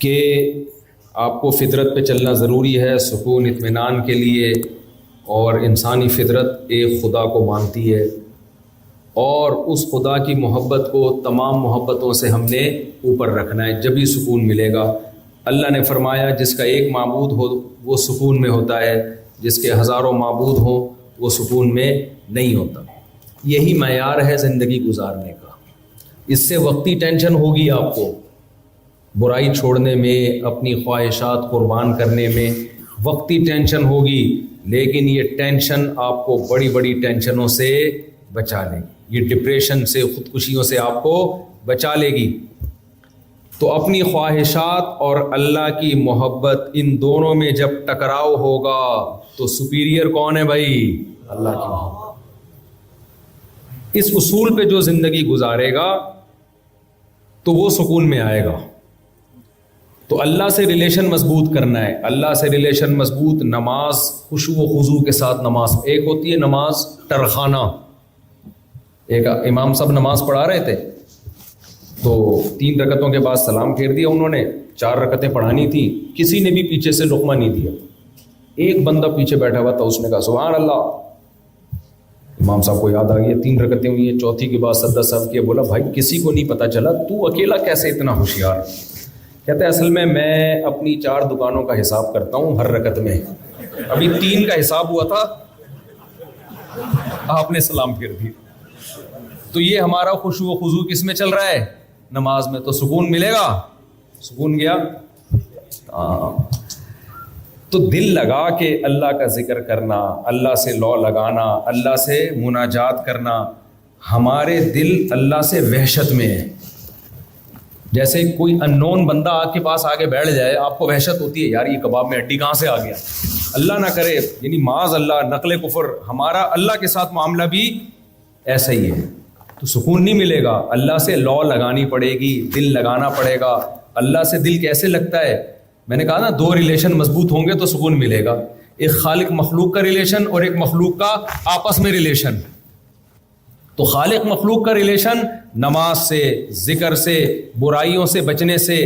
کہ آپ کو فطرت پہ چلنا ضروری ہے سکون اطمینان کے لیے، اور انسانی فطرت ایک خدا کو مانتی ہے، اور اس خدا کی محبت کو تمام محبتوں سے ہم نے اوپر رکھنا ہے، جبھی سکون ملے گا۔ اللہ نے فرمایا جس کا ایک معبود ہو وہ سکون میں ہوتا ہے، جس کے ہزاروں معبود ہوں وہ سکون میں نہیں ہوتا۔ یہی معیار ہے زندگی گزارنے کا۔ اس سے وقتی ٹینشن ہوگی آپ کو، برائی چھوڑنے میں، اپنی خواہشات قربان کرنے میں وقتی ٹینشن ہوگی، لیکن یہ ٹینشن آپ کو بڑی بڑی ٹینشنوں سے بچا لے گی، یہ ڈپریشن سے، خودکشیوں سے آپ کو بچا لے گی۔ تو اپنی خواہشات اور اللہ کی محبت، ان دونوں میں جب ٹکراؤ ہوگا تو سپیریئر کون ہے بھائی؟ اللہ کی محبت۔ اس اصول پہ جو زندگی گزارے گا تو وہ سکون میں آئے گا۔ تو اللہ سے ریلیشن مضبوط کرنا ہے، اللہ سے ریلیشن مضبوط، نماز خشوع و خضوع کے ساتھ نماز۔ ایک ہوتی ہے نماز ٹرخانہ، ایک امام صاحب نماز پڑھا رہے تھے تو 3 رکعتوں کے بعد سلام پھیر دیا انہوں نے، 4 رکعتیں پڑھانی تھی، کسی نے بھی پیچھے سے لقمہ نہیں دیا۔ ایک بندہ پیچھے بیٹھا ہوا تھا، اس نے کہا سبحان اللہ۔ امام صاحب کو یاد آ گئی 3 رکعتیں ہوئی ہیں، چوتھی کے بعد سجدہ سہو کیا، بولا بھائی کسی کو نہیں پتہ چلا، تو اکیلا کیسے اتنا ہوشیار؟ کہتے ہیں اصل میں اپنی 4 دکانوں کا حساب کرتا ہوں ہر رکعت میں، ابھی 3 کا حساب ہوا تھا، آپ نے سلام پھیر دیا۔ تو یہ ہمارا خشوع و خضوع کس میں چل رہا ہے؟ نماز میں۔ تو سکون ملے گا؟ سکون گیا؟ تو دل لگا کے اللہ کا ذکر کرنا، اللہ سے لو لگانا، اللہ سے مناجات کرنا۔ ہمارے دل اللہ سے وحشت میں ہے۔ جیسے کوئی اننون بندہ آپ کے پاس آگے بیٹھ جائے، آپ کو وحشت ہوتی ہے، یار یہ کباب میں ہڈی کہاں سے آ گیا؟ اللہ نہ کرے، یعنی معاذ اللہ، نقل کفر۔ ہمارا اللہ کے ساتھ معاملہ بھی ایسا ہی ہے، تو سکون نہیں ملے گا۔ اللہ سے لو لگانی پڑے گی، دل لگانا پڑے گا۔ اللہ سے دل کیسے لگتا ہے؟ میں نے کہا نا 2 ریلیشن مضبوط ہوں گے تو سکون ملے گا، ایک خالق مخلوق کا ریلیشن اور ایک مخلوق کا آپس میں ریلیشن۔ تو خالق مخلوق کا ریلیشن نماز سے، ذکر سے، برائیوں سے بچنے سے۔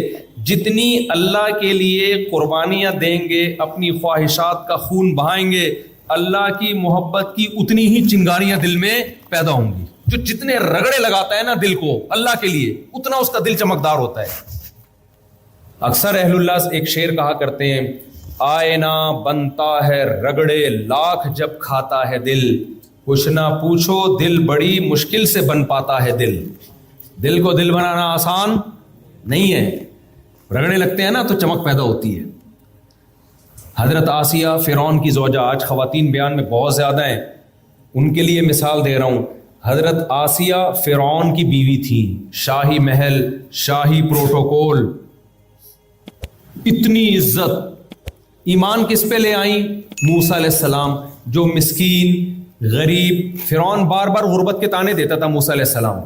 جتنی اللہ کے لیے قربانیاں دیں گے، اپنی خواہشات کا خون بہائیں گے، اللہ کی محبت کی اتنی ہی چنگاریاں دل میں پیدا ہوں گی۔ جو جتنے رگڑے لگاتا ہے نا دل کو اللہ کے لیے، اتنا اس کا دل چمکدار ہوتا ہے۔ اکثر اہل اللہ ایک شعر کہا کرتے ہیں، آئینہ بنتا ہے رگڑے لاکھ جب کھاتا ہے دل، کچھ نہ پوچھو دل بڑی مشکل سے بن پاتا ہے دل۔ دل کو دل بنانا آسان نہیں ہے، رگڑے لگتے ہیں نا تو چمک پیدا ہوتی ہے۔ حضرت آسیہ فرعون کی زوجہ، آج خواتین بیان میں بہت زیادہ ہیں، ان کے لیے مثال دے رہا ہوں۔ حضرت آسیہ فرعون کی بیوی تھی، شاہی محل، شاہی پروٹوکول، اتنی عزت۔ ایمان کس پہ لے آئیں؟ موسیٰ علیہ السلام، جو مسکین غریب، فرعون بار بار غربت کے طعنے دیتا تھا موسیٰ علیہ السلام۔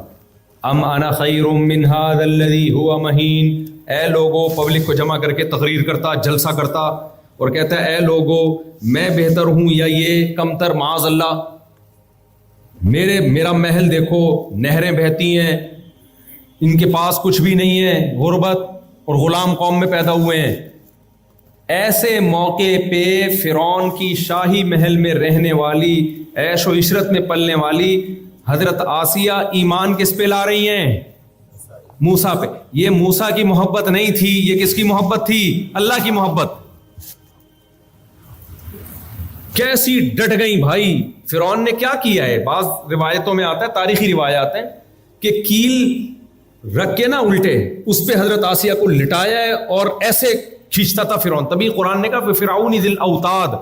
ام انا خیر من ھذا الذی ھو مہین، اے لوگو، پبلک کو جمع کر کے تقریر کرتا، جلسہ کرتا اور کہتا ہے اے لوگو میں بہتر ہوں یا یہ کمتر؟ معاذ اللہ، میرا محل دیکھو، نہریں بہتی ہیں، ان کے پاس کچھ بھی نہیں ہے، غربت اور غلام قوم میں پیدا ہوئے ہیں۔ ایسے موقع پہ فرعون کی شاہی محل میں رہنے والی، عیش و عشرت میں پلنے والی حضرت آسیہ ایمان کس پہ لا رہی ہیں؟ موسیٰ پہ۔ یہ موسیٰ کی محبت نہیں تھی، یہ کس کی محبت تھی؟ اللہ کی محبت۔ کیسی ڈٹ گئی بھائی! فرعون نے کیا کیا ہے؟ بعض روایتوں میں آتا ہے، تاریخی روایات ہیں، کہ کیل رکھ کے نا الٹے اس پہ حضرت آسیہ کو لٹایا ہے اور ایسے کھینچتا تھا فرعون۔ تبھی قرآن نے کہا فرعون ذی الاوتاد،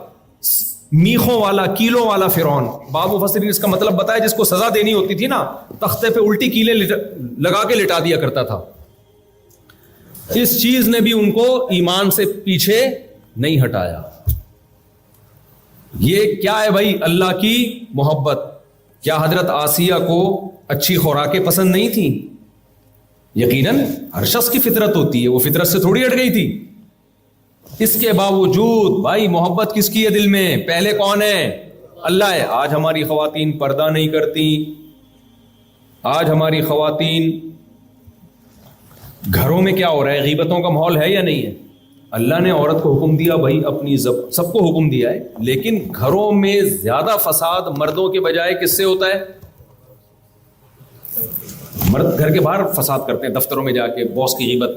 میخوں والا، کیلوں والا فرعون۔ بعض مفسرین اس کا مطلب بتایا جس کو سزا دینی ہوتی تھی نا، تختے پہ الٹی کیلیں لگا کے لٹا دیا کرتا تھا۔ اس چیز نے بھی ان کو ایمان سے پیچھے نہیں ہٹایا۔ یہ کیا ہے بھائی؟ اللہ کی محبت۔ کیا حضرت آسیہ کو اچھی خوراکیں پسند نہیں تھیں؟ یقیناً ہر شخص کی فطرت ہوتی ہے، وہ فطرت سے تھوڑی ہٹ گئی تھی۔ اس کے باوجود بھائی محبت کس کی ہے دل میں؟ پہلے کون ہے؟ اللہ ہے۔ آج ہماری خواتین پردہ نہیں کرتی، آج ہماری خواتین گھروں میں کیا ہو رہا ہے؟ غیبتوں کا ماحول ہے یا نہیں ہے؟ اللہ نے عورت کو حکم دیا بھائی اپنی سب کو حکم دیا ہے، لیکن گھروں میں زیادہ فساد مردوں کے بجائے کس سے ہوتا ہے؟ مرد گھر کے باہر فساد کرتے ہیں، دفتروں میں جا کے باس کی غیبت.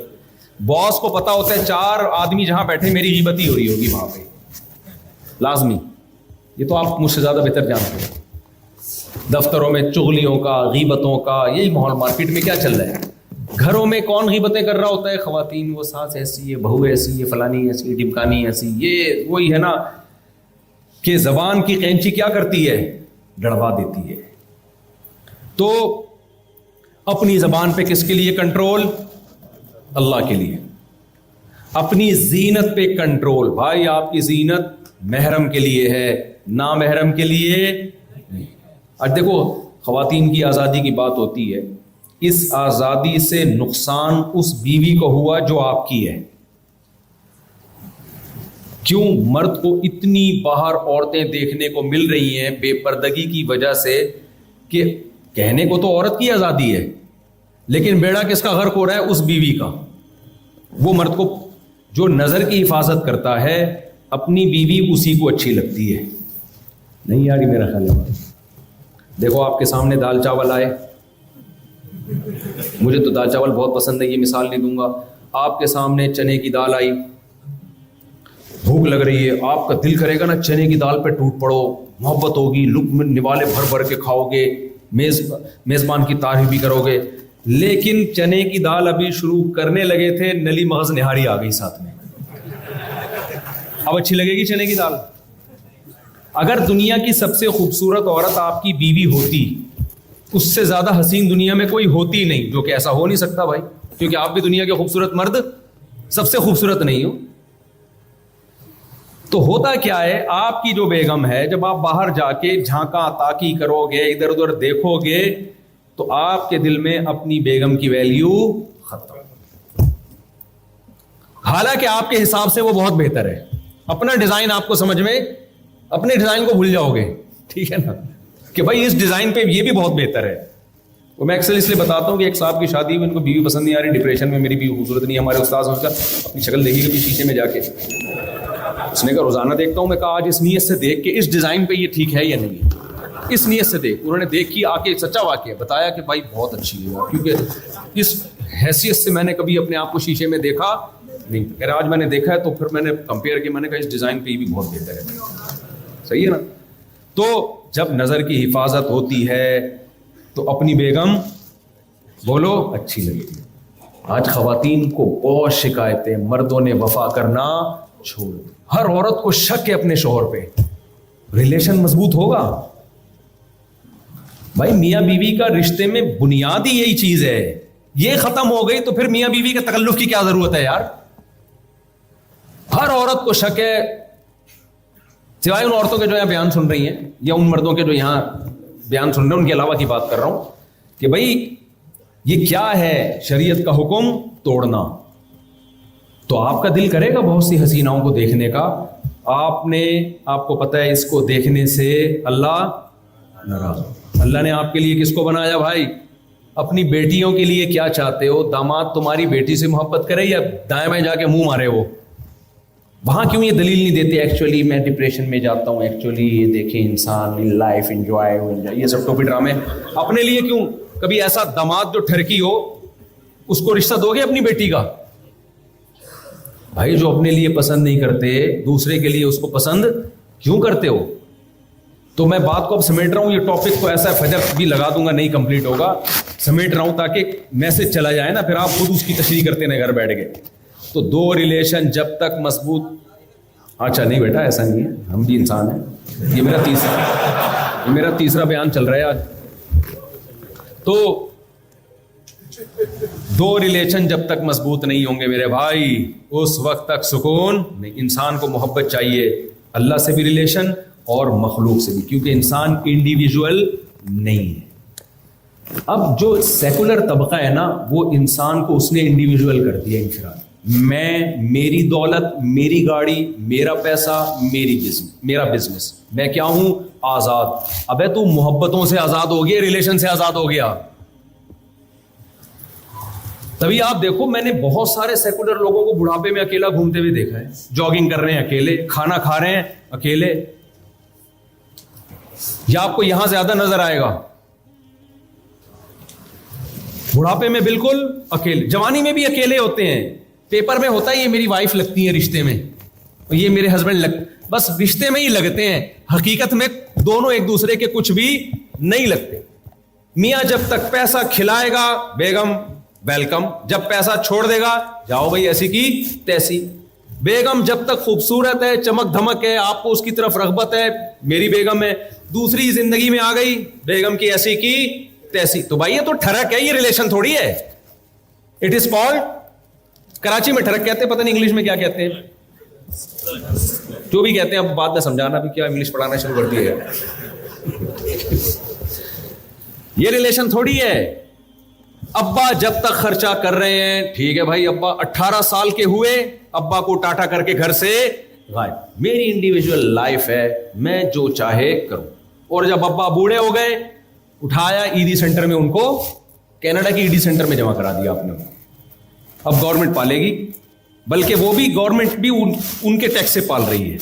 باس کو پتا ہوتا ہے 4 آدمی جہاں بیٹھے میری غیبت ہی ہو رہی ہوگی وہاں پہ، لازمی. یہ تو آپ مجھ سے زیادہ بہتر جانتے ہیں. دفتروں میں چغلیوں کا، غیبتوں کا یہی ماحول. مارکیٹ میں کیا چل رہا ہے؟ گھروں میں کون غیبتیں کر رہا ہوتا ہے؟ خواتین. وہ ساس ایسی ہے، بہو ایسی ہے، فلانی ایسی ہے، ڈمکانی ایسی. یہ وہی ہے نا کہ زبان کی قینچی کیا کرتی ہے؟ ڈڑوا دیتی ہے. تو اپنی زبان پہ کس کے لیے کنٹرول؟ اللہ کے لیے. اپنی زینت پہ کنٹرول. بھائی آپ کی زینت محرم کے لیے ہے، نامحرم کے لیے نہیں. اب دیکھو خواتین کی آزادی کی بات ہوتی ہے، اس آزادی سے نقصان اس بیوی کو ہوا جو آپ کی ہے. کیوں؟ مرد کو اتنی باہر عورتیں دیکھنے کو مل رہی ہیں بے پردگی کی وجہ سے کہ کہنے کو تو عورت کی آزادی ہے، لیکن بیڑا کس کا غرق ہو رہا ہے؟ اس بیوی کا. وہ مرد کو جو نظر کی حفاظت کرتا ہے اپنی بیوی اسی کو اچھی لگتی ہے. نہیں یار یہ میرا خیال ہے. دیکھو آپ کے سامنے دال چاول آئے، مجھے تو دال چاول بہت پسند ہے، یہ مثال نہیں دوں گا. آپ کے سامنے چنے کی دال آئی، بھوک لگ رہی ہے، آپ کا دل کرے گا نا چنے کی دال پہ ٹوٹ پڑو، محبت ہوگی، لقمے نوالے بھر بھر کے کھاؤ گے، میزبان کی تعریف بھی کرو گے. لیکن چنے کی دال ابھی شروع کرنے لگے تھے، نلی مغز نہاری آ گئی ساتھ میں. اب اچھی لگے گی چنے کی دال؟ اگر دنیا کی سب سے خوبصورت عورت آپ کی بیوی ہوتی، اس سے زیادہ حسین دنیا میں کوئی ہوتی نہیں، جو کہ ایسا ہو نہیں سکتا بھائی، کیونکہ آپ بھی دنیا کے خوبصورت مرد سب سے خوبصورت نہیں ہو. تو ہوتا کیا ہے؟ آپ کی جو بیگم ہے، جب آپ باہر جا کے جھانکا تاکی کرو گے، ادھر ادھر دیکھو گے، تو آپ کے دل میں اپنی بیگم کی ویلیو ختم. حالانکہ آپ کے حساب سے وہ بہت بہتر ہے. اپنا ڈیزائن آپ کو سمجھ میں، اپنے ڈیزائن کو بھول جاؤ گے، ٹھیک ہے نا، کہ بھائی اس ڈیزائن پہ یہ بھی بہت بہتر ہے. وہ میں اکثر اس لیے بتاتا ہوں کہ ایک صاحب کی شادی میں ان کو بیوی پسند نہیں آ رہی، ڈپریشن میں، میری بیوی خوبصورت نہیں ہے. ہمارے استاد نے اس کا اپنی شکل دیکھی کبھی شیشے میں جا کے، اس نے کہا روزانہ دیکھتا ہوں. میں کہا آج اس نیت سے دیکھ کہ اس ڈیزائن پہ یہ ٹھیک ہے یا نہیں ہے، اس نیت سے دیکھ. انہوں نے دیکھی، آ کے سچا واقعہ بتایا کہ بھائی بہت اچھی ہے، کیونکہ اس حیثیت سے میں نے کبھی اپنے آپ کو شیشے میں دیکھا نہیں. کہہ رہا آج میں نے دیکھا ہے تو پھر میں نے کمپیئر کیا، میں نے کہا اس ڈیزائن پہ یہ بھی بہت بہتر ہے. صحیح ہے نا؟ تو جب نظر کی حفاظت ہوتی ہے تو اپنی بیگم بولو اچھی لگتی ہے. آج خواتین کو بہت شکایتیں، مردوں نے وفا کرنا چھوڑ دیا. ہر عورت کو شک ہے اپنے شوہر پہ. ریلیشن مضبوط ہوگا بھائی، میاں بیوی کا رشتے میں بنیادی یہی چیز ہے. یہ ختم ہو گئی تو پھر میاں بیوی کے تکلف کی کیا ضرورت ہے یار؟ ہر عورت کو شک ہے، سوائے ان عورتوں کے جو یہاں بیان سن رہی ہیں، یا ان مردوں کے جو یہاں بیان سن رہے ہیں، ان کے علاوہ کی بات کر رہا ہوں کہ بھائی یہ کیا ہے؟ شریعت کا حکم توڑنا. تو آپ کا دل کرے گا بہت سی حسیناؤں کو دیکھنے کا. آپ کو پتہ ہے اس کو دیکھنے سے اللہ ناراض. اللہ نے آپ کے لیے کس کو بنایا بھائی؟ اپنی بیٹیوں کے لیے کیا چاہتے ہو؟ داماد تمہاری بیٹی سے محبت کرے یا دائیں بائیں جا کے منہ مارے؟ وہاں کیوں یہ دلیل نہیں دیتے ایکچولی میں ڈپریشن میں جاتا ہوں، ایکچولی یہ دیکھیں انسان لائف انجوائے، یہ سب ٹوپی ڈرامے اپنے لیے کیوں؟ کبھی ایسا داماد جو ٹھرکی ہو اس کو رشتہ دو گے اپنی بیٹی کا؟ بھائی جو اپنے لیے پسند نہیں کرتے دوسرے کے لیے اس کو پسند کیوں کرتے ہو؟ تو میں بات کو اب سمیٹ رہا ہوں، یہ ٹاپک تو ایسا ہے فجر بھی لگا دوں گا نہیں کمپلیٹ ہوگا. سمیٹ رہا ہوں تاکہ میسج چلا جائے نا، پھر آپ خود اس کی تشریح کرتے ہیں گھر بیٹھ کے. تو 2 ریلیشن جب تک مضبوط، اچھا نہیں بیٹا ایسا نہیں ہے، ہم بھی انسان ہیں. یہ میرا تیسرا بیان چل رہا ہے آج. تو 2 ریلیشن جب تک مضبوط نہیں ہوں گے میرے بھائی، اس وقت تک سکون نہیں. انسان کو محبت چاہیے، اللہ سے بھی ریلیشن اور مخلوق سے بھی، کیونکہ انسان انڈیویجول نہیں ہے. اب جو سیکولر طبقہ ہے نا، وہ انسان کو اس نے انڈیویجول کر دیا، انفراد. میری دولت، میری گاڑی، میرا پیسہ، میرا بزنس، میں کیا ہوں؟ آزاد. ابے تو محبتوں سے آزاد ہو گیا، ریلیشن سے آزاد ہو گیا. تبھی آپ دیکھو میں نے بہت سارے سیکولر لوگوں کو بڑھاپے میں اکیلا گھومتے ہوئے دیکھا ہے, جاگنگ کر رہے ہیں اکیلے, کھانا کھا رہے ہیں اکیلے. یا آپ کو یہاں زیادہ نظر آئے گا, بڑھاپے میں بالکل اکیلے, جوانی میں بھی اکیلے ہوتے ہیں. پیپر میں ہوتا ہے یہ میری وائف لگتی ہے رشتے میں, یہ میرے ہسبینڈ بس رشتے میں ہی لگتے ہیں, حقیقت میں دونوں ایک دوسرے کے کچھ بھی نہیں لگتے. میاں جب تک پیسہ کھلائے گا بیگم ویلکم, جب پیسہ چھوڑ دے گا جاؤ بھائی ایسی کی تیسی. بیگم جب تک خوبصورت ہے, چمک دھمک ہے, آپ کو اس کی طرف رغبت ہے, میری بیگم ہے, دوسری زندگی میں آ گئی بیگم کی ایسی کی تیسی, تو بھائی یہ تو ٹھڑک ہے, یہ ریلیشن تھوڑی ہے. اٹ از کالڈ, کراچی میں ٹھڑک کہتے ہیں, پتہ نہیں انگلش میں کیا کہتے ہیں, جو بھی کہتے ہیں. اب بعد میں سمجھانا بھی کیا انگلش پڑھانا شروع کر دیا ہے. یہ ریلیشن تھوڑی ہے. ابا جب تک خرچہ کر رہے ہیں ٹھیک ہے بھائی, ابا 18 سال کے ہوئے ابا کو ٹاٹا کر کے گھر سے غائب, میری انڈیویجول لائف ہے, میں جو چاہے کروں. اور جب ابا بوڑھے ہو گئے اٹھایا ایڈی سینٹر میں, ان کو کینیڈا کی ایڈی سینٹر میں جمع کرا دیا آپ نے. اب گورنمنٹ پالے گی, بلکہ وہ بھی گورنمنٹ بھی ان کے ٹیکس سے پال رہی ہے.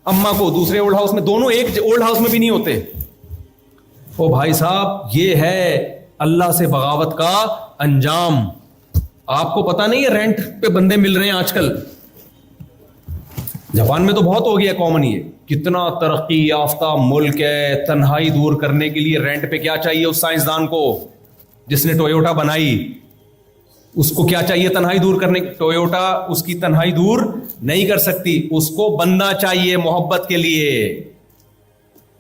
اما کو دوسرے اولڈ ہاؤس میں, دونوں ایک اولڈ ہاؤس میں بھی نہیں ہوتے. او بھائی صاحب یہ ہے اللہ سے بغاوت کا انجام. آپ کو پتا نہیں ہے رینٹ پہ بندے مل رہے ہیں آج کل. جاپان میں تو بہت ہو گیا کامن, یہ کتنا ترقی یافتہ ملک ہے. تنہائی دور کرنے کے لیے رینٹ پہ کیا چاہیے اس سائنسدان کو جس نے ٹویوٹا بنائی, اس کو کیا چاہیے تنہائی دور کرنے. ٹویوٹا اس کی تنہائی دور نہیں کر سکتی, اس کو بندہ چاہیے محبت کے لیے.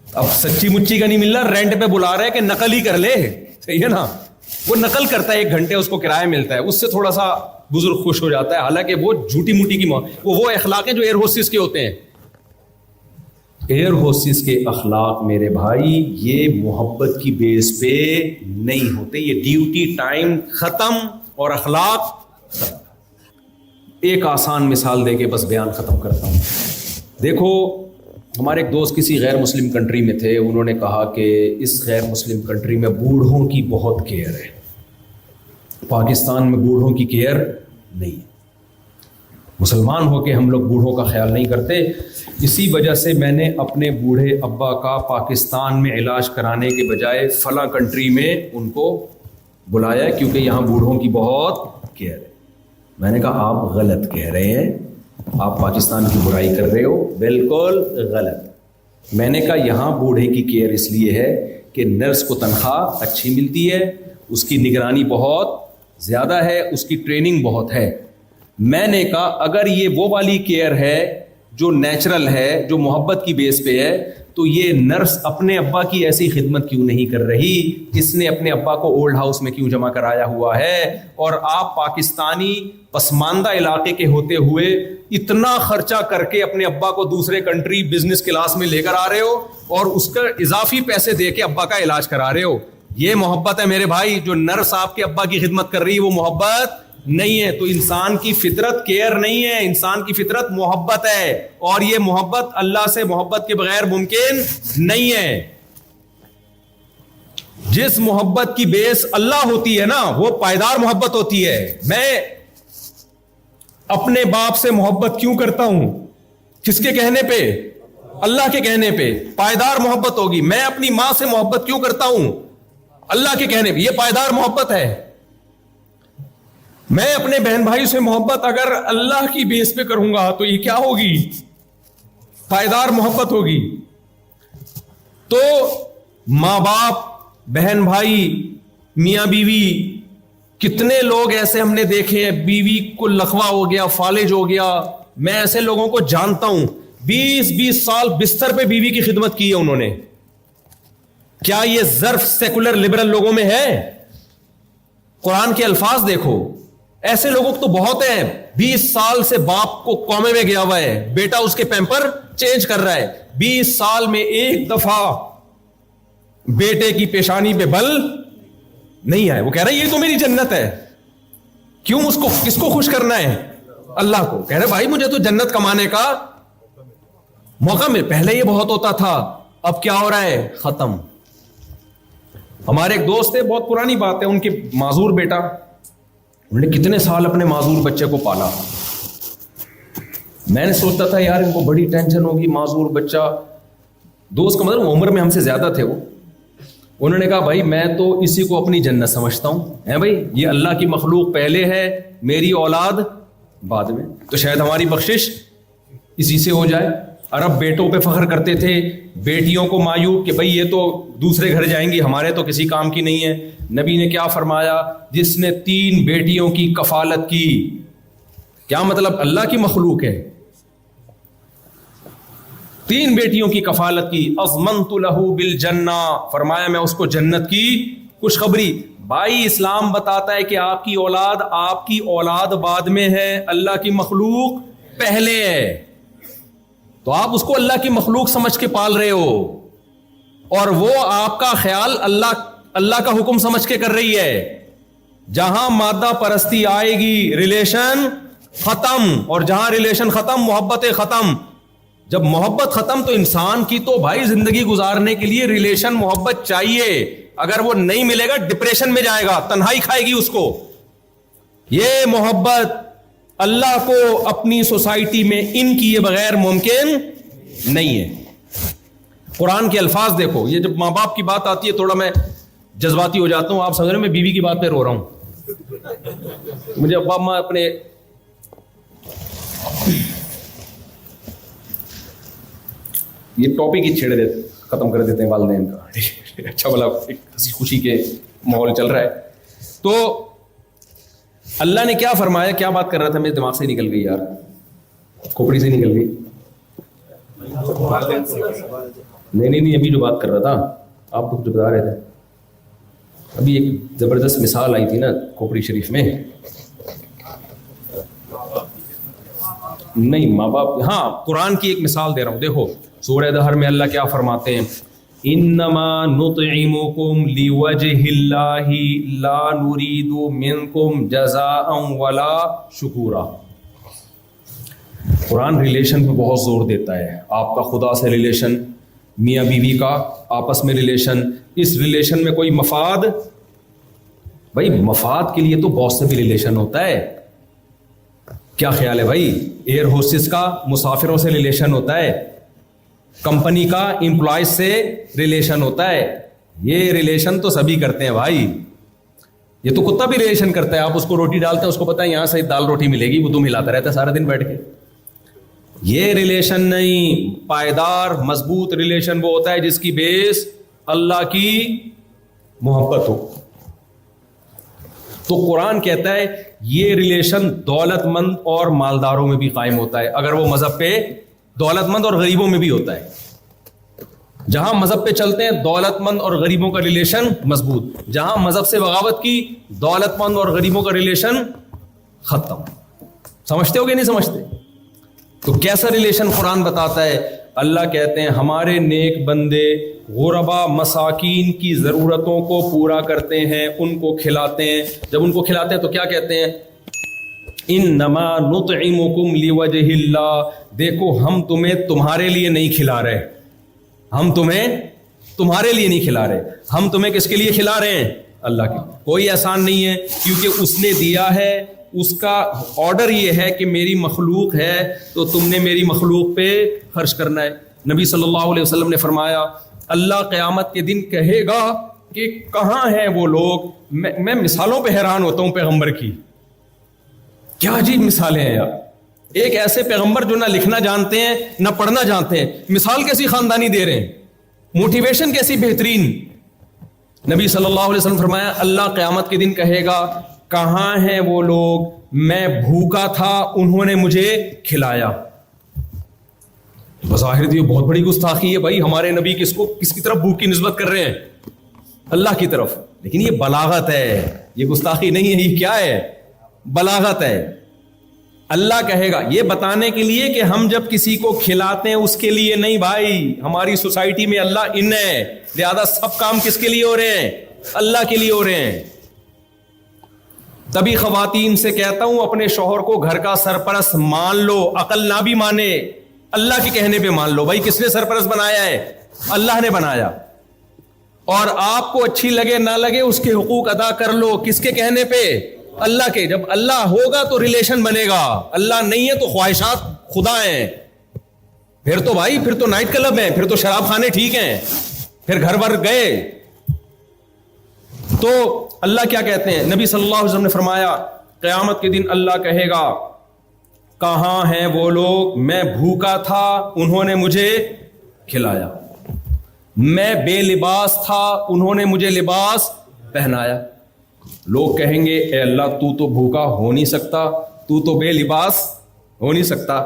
اب سچی مچی کا نہیں مل رہا, رینٹ پہ بلا رہے کہ نقل ہی کر لے, صحیح ہے نا. وہ نقل کرتا ہے, 1 گھنٹے اس کو کرایہ ملتا ہے, اس سے تھوڑا سا بزرگ خوش ہو جاتا ہے. حالانکہ وہ جھوٹی موٹی کی وہ اخلاق ہیں جو ایئر ہوسٹس کے ہوتے ہیں. ایئر ہوسٹس کے اخلاق میرے بھائی یہ محبت کی بیس پہ نہیں ہوتے, یہ ڈیوٹی ٹائم ختم اور اخلاق ختم. ایک آسان مثال دے کے بس بیان ختم کرتا ہوں. دیکھو ہمارے ایک دوست کسی غیر مسلم کنٹری میں تھے, انہوں نے کہا کہ اس غیر مسلم کنٹری میں بوڑھوں کی بہت کیئر ہے, پاکستان میں بوڑھوں کی کیئر نہیں ہے. مسلمان ہو کے ہم لوگ بوڑھوں کا خیال نہیں کرتے. اسی وجہ سے میں نے اپنے بوڑھے ابا کا پاکستان میں علاج کرانے کے بجائے فلاں کنٹری میں ان کو بلایا, کیونکہ یہاں بوڑھوں کی بہت کیئر ہے. میں نے کہا آپ غلط کہہ رہے ہیں, آپ پاکستان کی برائی کر رہے ہو, بالکل غلط. میں نے کہا یہاں بوڑھے کی کیئر اس لیے ہے کہ نرس کو تنخواہ اچھی ملتی ہے, اس کی نگرانی بہت زیادہ ہے, اس کی ٹریننگ بہت ہے. میں نے کہا اگر یہ وہ والی کیئر ہے جو نیچرل ہے, جو محبت کی بیس پہ ہے, تو یہ نرس اپنے ابا کی ایسی خدمت کیوں نہیں کر رہی, اس نے اپنے ابا کو اولڈ ہاؤس میں کیوں جمع کرایا ہوا ہے. اور آپ پاکستانی پسماندہ علاقے کے ہوتے ہوئے اتنا خرچہ کر کے اپنے ابا کو دوسرے کنٹری بزنس کلاس میں لے کر آ رہے ہو, اور اس کا اضافی پیسے دے کے ابا کا علاج کرا رہے ہو. یہ محبت ہے میرے بھائی. جو نرس آپ کے ابا کی خدمت کر رہی ہے وہ محبت نہیں ہے. تو انسان کی فطرت کیئر نہیں ہے, انسان کی فطرت محبت ہے, اور یہ محبت اللہ سے محبت کے بغیر ممکن نہیں ہے. جس محبت کی بیس اللہ ہوتی ہے نا وہ پائیدار محبت ہوتی ہے. میں اپنے باپ سے محبت کیوں کرتا ہوں, کس کے کہنے پہ, اللہ کے کہنے پہ, پائیدار محبت ہوگی. میں اپنی ماں سے محبت کیوں کرتا ہوں, اللہ کے کہنے پہ, یہ پائیدار محبت ہے. میں اپنے بہن بھائی سے محبت اگر اللہ کی بیس پہ کروں گا تو یہ کیا ہوگی, پائیدار محبت ہوگی. تو ماں باپ, بہن بھائی, میاں بیوی, کتنے لوگ ایسے ہم نے دیکھے ہیں بیوی کو لقوہ ہو گیا, فالج ہو گیا. میں ایسے لوگوں کو جانتا ہوں 20 سال بستر پہ بیوی کی خدمت کی ہے انہوں نے. کیا یہ ظرف سیکولر لبرل لوگوں میں ہے؟ قرآن کے الفاظ دیکھو, ایسے لوگوں تو بہت ہیں. 20 سال سے باپ کو کومے میں گیا ہوا ہے, بیٹا اس کے پیمپر چینج کر رہا ہے. 20 سال میں ایک دفعہ بیٹے کی پیشانی پہ بل نہیں آئے. وہ کہہ رہا ہے یہ تو میری جنت ہے. کیوں, اس کو کس کو خوش کرنا ہے, اللہ کو. کہہ رہے بھائی مجھے تو جنت کمانے کا موقع مل. پہلے یہ بہت ہوتا تھا, اب کیا ہو رہا ہے, ختم. ہمارے ایک دوست ہے, بہت پرانی بات ہے, ان کے معذور بیٹا انہوں نے کتنے سال اپنے معذور بچے کو پالا. میں نے سوچتا تھا یار ان کو بڑی ٹینشن ہوگی, معذور بچہ. دوست کا مطلب عمر میں ہم سے زیادہ تھے وہ. انہوں نے کہا بھائی میں تو اسی کو اپنی جنت سمجھتا ہوں, ہے بھائی یہ اللہ کی مخلوق پہلے ہے, میری اولاد بعد میں, تو شاید ہماری بخشش اسی سے ہو جائے. عرب بیٹوں پہ فخر کرتے تھے, بیٹیوں کو مایوب کہ بھئی یہ تو دوسرے گھر جائیں گی, ہمارے تو کسی کام کی نہیں ہے. نبی نے کیا فرمایا, جس نے 3 بیٹیوں کی کفالت کی. کیا مطلب, اللہ کی مخلوق ہے, 3 بیٹیوں کی کفالت کی. اضمنت لہ بالجنہ, فرمایا میں اس کو جنت کی خوشخبری. بھائی اسلام بتاتا ہے کہ آپ کی اولاد بعد میں ہے, اللہ کی مخلوق پہلے ہے. تو آپ اس کو اللہ کی مخلوق سمجھ کے پال رہے ہو, اور وہ آپ کا خیال اللہ کا حکم سمجھ کے کر رہی ہے. جہاں مادہ پرستی آئے گی ریلیشن ختم, اور جہاں ریلیشن ختم محبتیں ختم. جب محبت ختم تو انسان کی تو بھائی زندگی گزارنے کے لیے ریلیشن محبت چاہیے. اگر وہ نہیں ملے گا ڈپریشن میں جائے گا, تنہائی کھائے گی اس کو. یہ محبت اللہ کو اپنی سوسائٹی میں ان کیے بغیر ممکن نہیں ہے. قرآن کے الفاظ دیکھو, یہ جب ماں باپ کی بات آتی ہے تھوڑا میں جذباتی ہو جاتا ہوں. آپ سمجھ رہے ہیں میں بیوی کی بات پہ رو رہا ہوں. مجھے ابا ماں اپنے یہ ٹاپک ہی چھیڑ دیتے, ختم کر دیتے ہیں والدین کا. اچھا بلا ہنسی خوشی کے ماحول چل رہا ہے. تو اللہ نے کیا فرمایا, کیا بات کر رہا تھا, میرے دماغ سے نکل گئی یار, کھوپڑی سے نکل گئی. نہیں ابھی جو بات کر رہا تھا آپ کو جو بتا رہے تھے, ابھی ایک زبردست مثال آئی تھی نا کھوپڑی شریف میں. نہیں ماں باپ, ہاں قرآن کی ایک مثال دے رہا ہوں. دیکھو سورہ دہر میں اللہ کیا فرماتے ہیں, انما نطعمکم لوجہ اللہ لا نرید منکم جزاء ولا شکورا. قرآن ریلیشن پہ بہت زور دیتا ہے. آپ کا خدا سے ریلیشن, میاں بیوی کا آپس میں ریلیشن, اس ریلیشن میں کوئی مفاد, بھائی مفاد کے لیے تو بہت سے بھی ریلیشن ہوتا ہے. کیا خیال ہے بھائی, ایئر ہوسٹس کا مسافروں سے ریلیشن ہوتا ہے, کمپنی کا امپلائز سے ریلیشن ہوتا ہے. یہ ریلیشن تو سبھی کرتے ہیں بھائی. یہ تو کتا بھی ریلیشن کرتا ہے. آپ اس کو روٹی ڈالتے ہیں, اس کو پتہ ہے یہاں سے دال روٹی ملے گی, وہ تم ہلاتا رہتا ہے سارا دن بیٹھ کے. یہ ریلیشن نہیں, پائیدار مضبوط ریلیشن وہ ہوتا ہے جس کی بیس اللہ کی محبت ہو. تو قرآن کہتا ہے یہ ریلیشن دولت مند اور مالداروں میں بھی قائم ہوتا ہے, اگر وہ مذہب پہ دولت مند اور غریبوں میں بھی ہوتا ہے. جہاں مذہب پہ چلتے ہیں دولت مند اور غریبوں کا ریلیشن مضبوط, جہاں مذہب سے بغاوت کی دولت مند اور غریبوں کا ریلیشن ختم. سمجھتے ہو کہ نہیں سمجھتے؟ تو کیسا ریلیشن قرآن بتاتا ہے. اللہ کہتے ہیں ہمارے نیک بندے غربا مساکین کی ضرورتوں کو پورا کرتے ہیں, ان کو کھلاتے ہیں. جب ان کو کھلاتے ہیں تو کیا کہتے ہیں, انما نطعمکم لوجہ اللہ, دیکھو ہم تمہیں تمہارے لیے نہیں کھلا رہے, ہم تمہیں تمہارے لیے نہیں کھلا رہے, ہم تمہیں کس کے لیے کھلا رہے ہیں, اللہ کے. کوئی احسان نہیں ہے, کیونکہ اس نے دیا ہے, اس کا آرڈر یہ ہے کہ میری مخلوق ہے تو تم نے میری مخلوق پہ خرچ کرنا ہے. نبی صلی اللہ علیہ وسلم نے فرمایا اللہ قیامت کے دن کہے گا کہ کہاں ہیں وہ لوگ. میں مثالوں پہ حیران ہوتا ہوں پیغمبر کی, کیا عجیب مثالیں ہیں یار. ایک ایسے پیغمبر جو نہ لکھنا جانتے ہیں نہ پڑھنا جانتے ہیں, مثال کیسی خاندانی دے رہے ہیں, موٹیویشن کیسی بہترین. نبی صلی اللہ علیہ وسلم فرمایا اللہ قیامت کے دن کہے گا کہاں ہیں وہ لوگ, میں بھوکا تھا انہوں نے مجھے کھلایا. بظاہر تو یہ بہت بڑی گستاخی ہے بھائی, ہمارے نبی کس کی طرف بھوک کی نسبت کر رہے ہیں, اللہ کی طرف. لیکن یہ بلاغت ہے, یہ گستاخی نہیں ہے, یہ کیا ہے, بلاغت ہے. اللہ کہے گا یہ بتانے کے لیے کہ ہم جب کسی کو کھلاتے ہیں اس کے لیے نہیں بھائی, ہماری سوسائٹی میں اللہ ان ہے, لہذا سب کام کس کے لیے ہو رہے ہیں, اللہ کے لیے ہو رہے ہیں. تبھی خواتین سے کہتا ہوں اپنے شوہر کو گھر کا سرپرست مان لو, عقل نہ بھی مانے اللہ کے کہنے پہ مان لو. بھائی کس نے سرپرست بنایا ہے, اللہ نے بنایا. اور آپ کو اچھی لگے نہ لگے اس کے حقوق ادا کر لو, کس کے کہنے پہ, اللہ کے. جب اللہ ہوگا تو ریلیشن بنے گا, اللہ نہیں ہے تو خواہشات خدا ہیں. پھر تو بھائی پھر تو نائٹ کلب ہیں, پھر تو شراب خانے ٹھیک ہیں, پھر گھر بھر گئے. تو اللہ کیا کہتے ہیں, نبی صلی اللہ علیہ وسلم نے فرمایا قیامت کے دن اللہ کہے گا کہاں ہیں وہ لوگ, میں بھوکا تھا انہوں نے مجھے کھلایا, میں بے لباس تھا انہوں نے مجھے لباس پہنایا. لوگ کہیں گے اے اللہ تو تو بھوکا ہو نہیں سکتا, تو تو بے لباس ہو نہیں سکتا.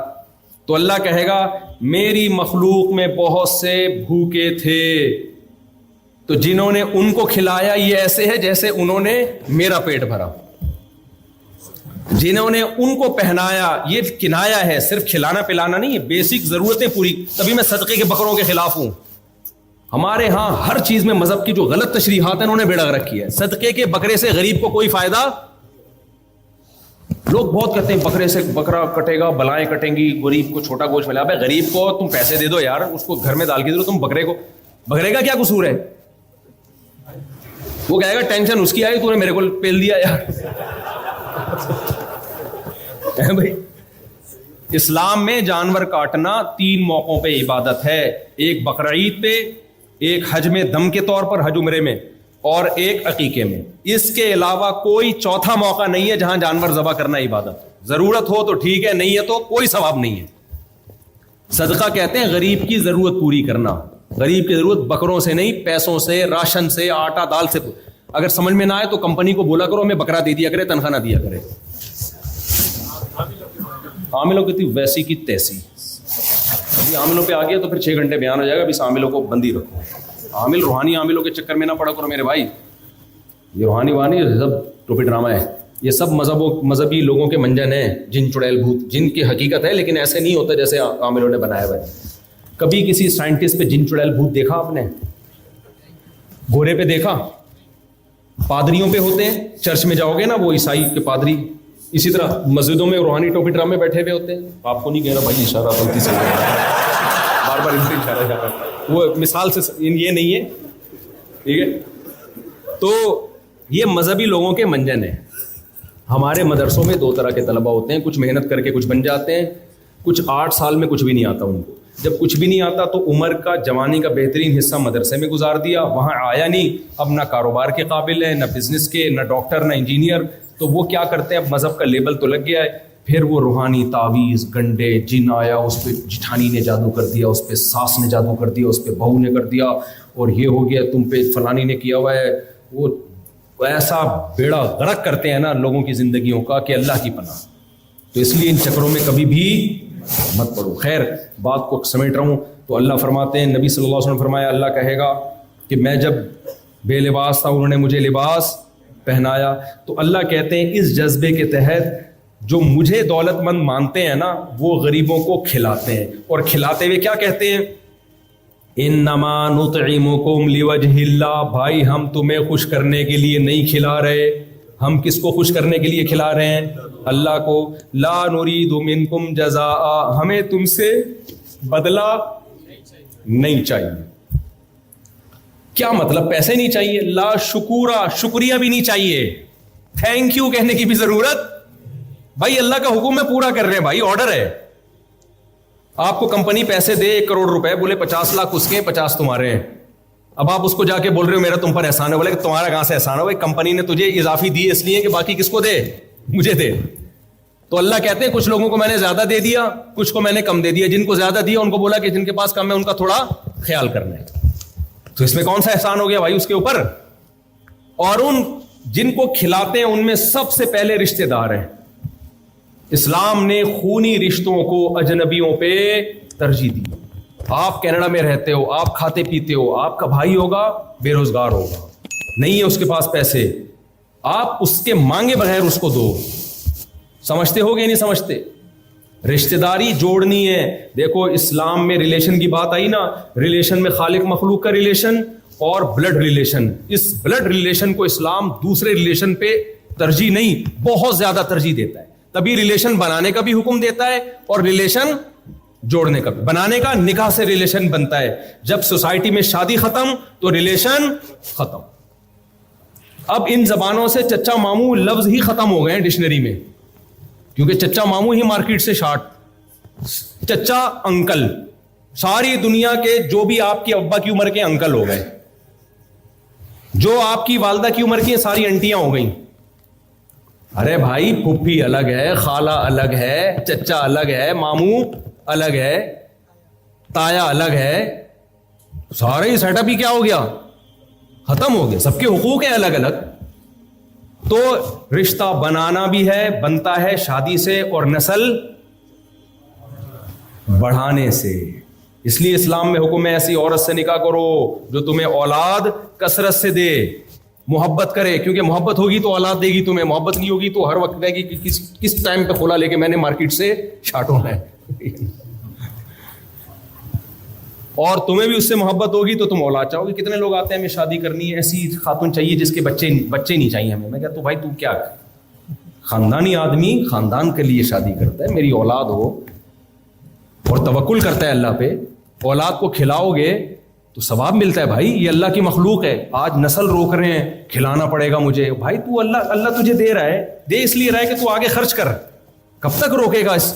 تو اللہ کہے گا میری مخلوق میں بہت سے بھوکے تھے, تو جنہوں نے ان کو کھلایا یہ ایسے ہے جیسے انہوں نے میرا پیٹ بھرا. جنہوں نے ان کو پہنایا یہ کنایا ہے, صرف کھلانا پلانا نہیں ہے, بیسک ضرورتیں پوری. تبھی میں صدقے کے بکروں کے خلاف ہوں. ہمارے ہاں ہر چیز میں مذہب کی جو غلط تشریحات ہیں انہوں نے بیڑا رکھی ہے. صدقے کے بکرے سے غریب کو کوئی فائدہ, لوگ بہت کہتے ہیں بکرے سے بکرا کٹے گا بلائیں کٹیں گی, غریب کو چھوٹا گوشت ملا. بھائی غریب کو تم پیسے دے دو یار, اس کو گھر میں ڈال کے دے دو, تم بکرے کا کیا قصور ہے؟ وہ کہے گا ٹینشن اس کی آئی, تو نے میرے کو پیل دیا یار. بھائی اسلام میں جانور کاٹنا 3 موقعوں پہ عبادت ہے, ایک بقرعید پہ, ایک حج میں دم کے طور پر حج عمرے میں, اور ایک عقیقے میں. اس کے علاوہ کوئی چوتھا موقع نہیں ہے جہاں جانور ذبح کرنا عبادت. ضرورت ہو تو ٹھیک ہے, نہیں ہے تو کوئی ثواب نہیں ہے. صدقہ کہتے ہیں غریب کی ضرورت پوری کرنا. غریب کی ضرورت بکروں سے نہیں, پیسوں سے, راشن سے, آٹا دال سے. اگر سمجھ میں نہ آئے تو کمپنی کو بولا کرو ہمیں بکرا دے دیا کرے, تنخواہ نہ دیا کرے. عاملوں کی تھی ویسی کی تیسی. ابھی عاملوں پہ آ گیا تو پھر 6 گھنٹے بیان ہو جائے گا. ابھی عاملوں کو بندی رکھو. عامل روحانی عاملوں کے چکر میں نہ پڑا کرو میرے بھائی. یہ روحانی وانی سب ٹوپی ڈرامہ ہے, یہ سب مذہبی لوگوں کے منجن ہیں, جن چڑیل بھوت, جن کی حقیقت ہے لیکن ایسے نہیں ہوتا جیسے عاملوں نے بنایا ہوا ہے. کبھی کسی سائنٹسٹ پہ جن چڑیل بھوت دیکھا آپ نے؟ گھوڑے پہ دیکھا؟ پادریوں پہ ہوتے ہیں, چرچ میں جاؤ گے نا وہ عیسائی کے پادری, اسی طرح مسجدوں میں روحانی ٹوپی ڈرامے بیٹھے ہوئے ہوتے ہیں. آپ کو نہیں کہہ رہا بھائی, اشارہ غلطی سے بار بار ان سے اشارہ جا رہا ہے, وہ مثال سے یہ نہیں ہے, ٹھیک ہے. تو یہ مذہبی لوگوں کے منجن ہیں. ہمارے مدرسوں میں 2 طرح کے طلبہ ہوتے ہیں, کچھ محنت کر کے کچھ بن جاتے ہیں, کچھ 8 سال میں کچھ بھی نہیں آتا ان کو. جب کچھ بھی نہیں آتا تو عمر کا, جوانی کا بہترین حصہ مدرسے میں گزار دیا, وہاں آیا نہیں, اب نہ کاروبار کے قابل ہے, نہ بزنس کے, نہ ڈاکٹر, نہ انجینئر. تو وہ کیا کرتے ہیں, اب مذہب کا لیبل تو لگ گیا ہے, پھر وہ روحانی تعویذ, گنڈے, جن آیا اس پہ جٹھانی نے جادو کر دیا, اس پہ ساس نے جادو کر دیا, اس پہ بہو نے کر دیا, اور یہ ہو گیا, تم پہ فلانی نے کیا ہوا ہے. وہ ایسا بیڑا غرق کرتے ہیں نا لوگوں کی زندگیوں کا کہ اللہ کی پناہ. تو اس لیے ان چکروں میں کبھی بھی مت پڑو. خیر بات کو سمیٹ رہا ہوں. تو اللہ فرماتے ہیں, نبی صلی اللہ علیہ وسلم فرمایا, اللہ کہے گا کہ میں جب بے لباس تھا انہوں نے مجھے لباس پہنایا. تو اللہ کہتے ہیں اس جذبے کے تحت جو مجھے دولت مند مانتے ہیں نا وہ غریبوں کو کھلاتے ہیں, اور کھلاتے ہوئے کیا کہتے ہیں, انما نطعمکم لوجہ اللہ. بھائی ہم تمہیں خوش کرنے کے لیے نہیں کھلا رہے. ہم کس کو خوش کرنے کے لیے کھلا رہے ہیں؟ اللہ کو. لا نرید منکم جزاء, ہمیں تم سے بدلہ نہیں چاہیے. کیا مطلب؟ پیسے نہیں چاہیے. لا شکورا, شکریہ بھی نہیں چاہیے, تھینک یو کہنے کی بھی ضرورت. بھائی اللہ کا حکم میں پورا کر رہے ہیں, بھائی آرڈر ہے. آپ کو کمپنی پیسے دے 1 کروڑ روپے, بولے 50 لاکھ اس کے 50 تمہارے ہیں. اب آپ اس کو جا کے بول رہے ہو میرا تم پر احسان ہے, بولے کہ تمہارا کہاں سے احسان ہے بھائی, کمپنی نے تجھے اضافی دی اس لیے کہ باقی کس کو دے, مجھے دے. تو اللہ کہتے ہیں کچھ لوگوں کو میں نے زیادہ دے دیا, کچھ کو میں نے کم دے دیا. جن کو زیادہ دیا ان کو بولا کہ جن کے پاس کم ہے ان کا تھوڑا خیال کرنا ہے. تو اس میں کون سا احسان ہو گیا بھائی اس کے اوپر؟ اور ان جن کو کھلاتے ہیں ان میں سب سے پہلے رشتے دار ہیں. اسلام نے خونی رشتوں کو اجنبیوں پہ ترجیح دی. آپ کینیڈا میں رہتے ہو, آپ کھاتے پیتے ہو, آپ کا بھائی ہوگا بے روزگار ہوگا, نہیں ہے اس کے پاس پیسے, آپ اس کے مانگے بغیر اس کو دو. سمجھتے ہو گے نہیں سمجھتے؟ رشتہ داری جوڑنی ہے. دیکھو اسلام میں ریلیشن کی بات آئی نا, ریلیشن میں خالق مخلوق کا ریلیشن اور بلڈ ریلیشن. اس بلڈ ریلیشن کو اسلام دوسرے ریلیشن پہ ترجیح نہیں, بہت زیادہ ترجیح دیتا ہے. تبھی ریلیشن بنانے کا بھی حکم دیتا ہے اور ریلیشن جوڑنے کا بھی. بنانے کا نکاح سے ریلیشن بنتا ہے. جب سوسائٹی میں شادی ختم تو ریلیشن ختم. اب ان زبانوں سے چچا ماموں لفظ ہی ختم ہو گئے ہیں ڈکشنری میں, کیونکہ چچا ماموں ہی مارکیٹ سے شارٹ. چچا انکل, ساری دنیا کے جو بھی آپ کے ابا کی عمر کے انکل ہو گئے, جو آپ کی والدہ کی عمر کی ساری انٹیاں ہو گئیں. ارے بھائی پھپھی الگ ہے, خالہ الگ ہے, چچا الگ ہے, ماموں الگ ہے, تایا الگ ہے, سارے ہی سیٹ اپ ہی کیا ہو گیا, ختم ہو گیا. سب کے حقوق ہیں الگ الگ. تو رشتہ بنانا بھی ہے, بنتا ہے شادی سے اور نسل بڑھانے سے. اس لیے اسلام میں حکم ہے ایسی عورت سے نکاح کرو جو تمہیں اولاد کثرت سے دے, محبت کرے, کیونکہ محبت ہوگی تو اولاد دے گی تمہیں, محبت نہیں ہوگی تو ہر وقت کہے گی کہ کس ٹائم پہ کھولا لے کے میں نے مارکیٹ سے شارٹ ہونا ہے. اور تمہیں بھی اس سے محبت ہوگی تو تم اولاد چاہو گے. کتنے لوگ آتے ہیں ہمیں شادی کرنی ہے, ایسی خاتون چاہیے جس کے بچے نہیں چاہیے ہمیں. میں کہتا ہوں بھائی تو کیا, خاندانی آدمی خاندان کے لیے شادی کرتا ہے, میری اولاد ہو, اور توکل کرتا ہے اللہ پہ. اولاد کو کھلاؤ گے تو ثواب ملتا ہے بھائی, یہ اللہ کی مخلوق ہے. آج نسل روک رہے ہیں, کھلانا پڑے گا مجھے. بھائی تو اللہ تجھے دے رہا ہے, دے اس لیے رہا ہے کہ تو آگے خرچ کر. کب تک روکے گا؟ اس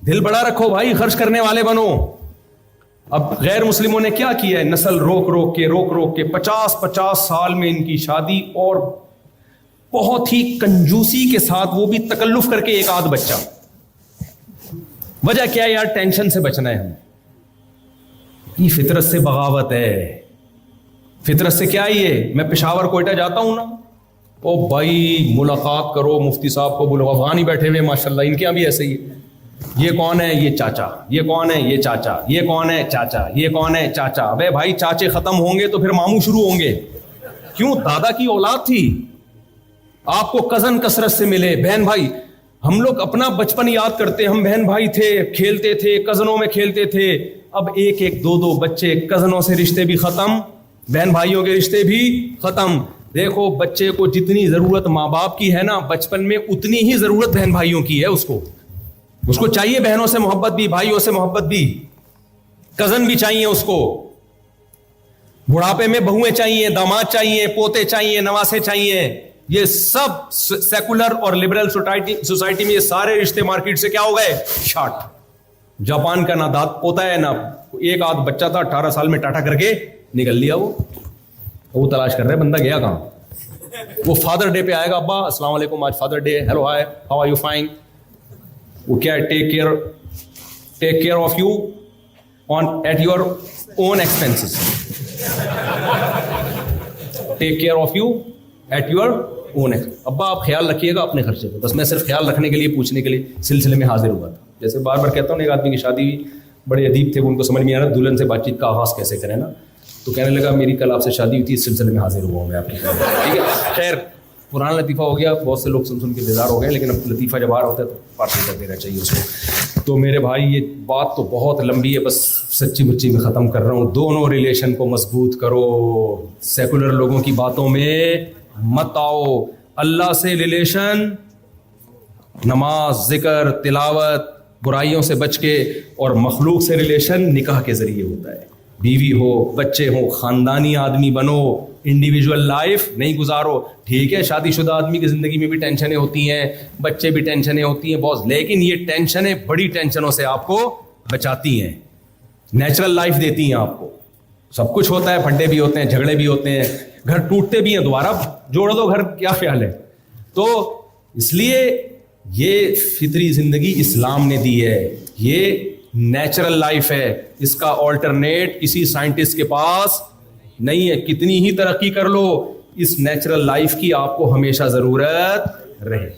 دل بڑا رکھو بھائی, خرچ کرنے والے بنو. اب غیر مسلموں نے کیا کیا ہے, نسل روک کے 50 سال میں ان کی شادی, اور بہت ہی کنجوسی کے ساتھ, وہ بھی تکلف کر کے ایک آدھ بچہ. وجہ کیا ہے یار؟ ٹینشن سے بچنا ہے ہمیں. یہ فطرت سے بغاوت ہے. فطرت سے کیا یہ, میں پشاور کوئٹہ جاتا ہوں نا, او بھائی ملاقات کرو, مفتی صاحب کو بولو, افغانی بیٹھے ہوئے ماشاءاللہ, ان کے یہاں بھی ایسے ہی ہے. یہ کون ہے؟ یہ چاچا. یہ کون ہے؟ یہ چاچا. یہ کون ہے؟ چاچا. یہ کون ہے؟ چاچا. ابے بھائی چاچے ختم ہوں گے تو پھر ماموں شروع ہوں گے. کیوں؟ دادا کی اولاد تھی, آپ کو کزن کثرت سے ملے, بہن بھائی. ہم لوگ اپنا بچپن یاد کرتے, ہم بہن بھائی تھے, کھیلتے تھے, کزنوں میں کھیلتے تھے. اب ایک دو بچے, کزنوں سے رشتے بھی ختم, بہن بھائیوں کے رشتے بھی ختم. دیکھو بچے کو جتنی ضرورت ماں باپ کی ہے نا بچپن میں, اتنی ہی ضرورت بہن بھائیوں کی ہے. اس کو چاہیے بہنوں سے محبت بھی, بھائیوں سے محبت بھی, کزن بھی چاہیے اس کو. بڑھاپے میں بہویں چاہیے, داماد چاہیے, پوتے چاہیے, نواسے چاہیے. یہ سب سیکولر اور لبرل سوسائٹی میں یہ سارے رشتے مارکیٹ سے کیا ہو گئے؟ شارٹ. جاپان کا نہ دانت پوتا ہے, نہ ایک آدھ بچہ تھا, 18 سال میں ٹاٹا کر کے نکل لیا. وہ تلاش کر رہے بندہ گیا کہاں. وہ فادر ڈے پہ آئے گا, ابا السلام علیکم, آج Father Day, hello hi how are you fine. وہ کیا ہے, take care of you at your own expenses. Take care of you at your own. ابا آپ خیال رکھیے گا اپنے خرچے پہ. بس میں صرف خیال رکھنے کے لیے, پوچھنے کے لیے سلسلے میں حاضر ہوا تھا. جیسے بار بار کہتا ہوں, ایک آدمی کی شادی ہوئی, بڑے ادیب تھے, وہ ان کو سمجھ میں آ رہا دلہن سے بات چیت کا آغاز کیسے کریں نا. تو کہنے لگا میری کل آپ سے شادی ہوئی تھی, اس سلسلے میں حاضر ہوا ہوں میں آپ کی. ٹھیک ہے, خیر پرانا لطیفہ ہو گیا, بہت سے لوگ سن کے بیزار ہو گئے, لیکن اب لطیفہ جب آ رہا ہوتا ہے تو پارٹی کر دینا چاہیے اس کو. تو میرے بھائی یہ بات تو بہت لمبی ہے, بس سچی مچی میں ختم کر رہا ہوں. دونوں ریلیشن کو مضبوط کرو, سیکولر لوگوں کی باتوں میں مت آؤ. اللہ سے ریلیشن, نماز, ذکر, تلاوت, برائیوں سے بچ کے, اور مخلوق سے ریلیشن نکاح کے ذریعے ہوتا ہے. بیوی ہو, بچے ہوں, خاندانی آدمی بنو, انڈیویجول لائف نہیں گزارو. ٹھیک ہے شادی شدہ آدمی کی زندگی میں بھی ٹینشنیں ہوتی ہیں, بچے بھی ٹینشنیں ہوتی ہیں بہت, لیکن یہ ٹینشنیں بڑی ٹینشنوں سے آپ کو بچاتی ہیں, نیچرل لائف دیتی ہیں آپ کو. سب کچھ ہوتا ہے, پھڈے بھی ہوتے ہیں, جھگڑے بھی ہوتے ہیں, گھر ٹوٹتے بھی ہیں, دوبارہ جوڑ دو گھر, کیا خیال ہے. تو اس لیے یہ فطری زندگی اسلام نے دی ہے, یہ نیچرل لائف ہے, اس کا آلٹرنیٹ کسی سائنٹسٹ کے پاس نہیں ہے. کتنی ہی ترقی کر لو, اس نیچرل لائف کی آپ کو ہمیشہ ضرورت رہے.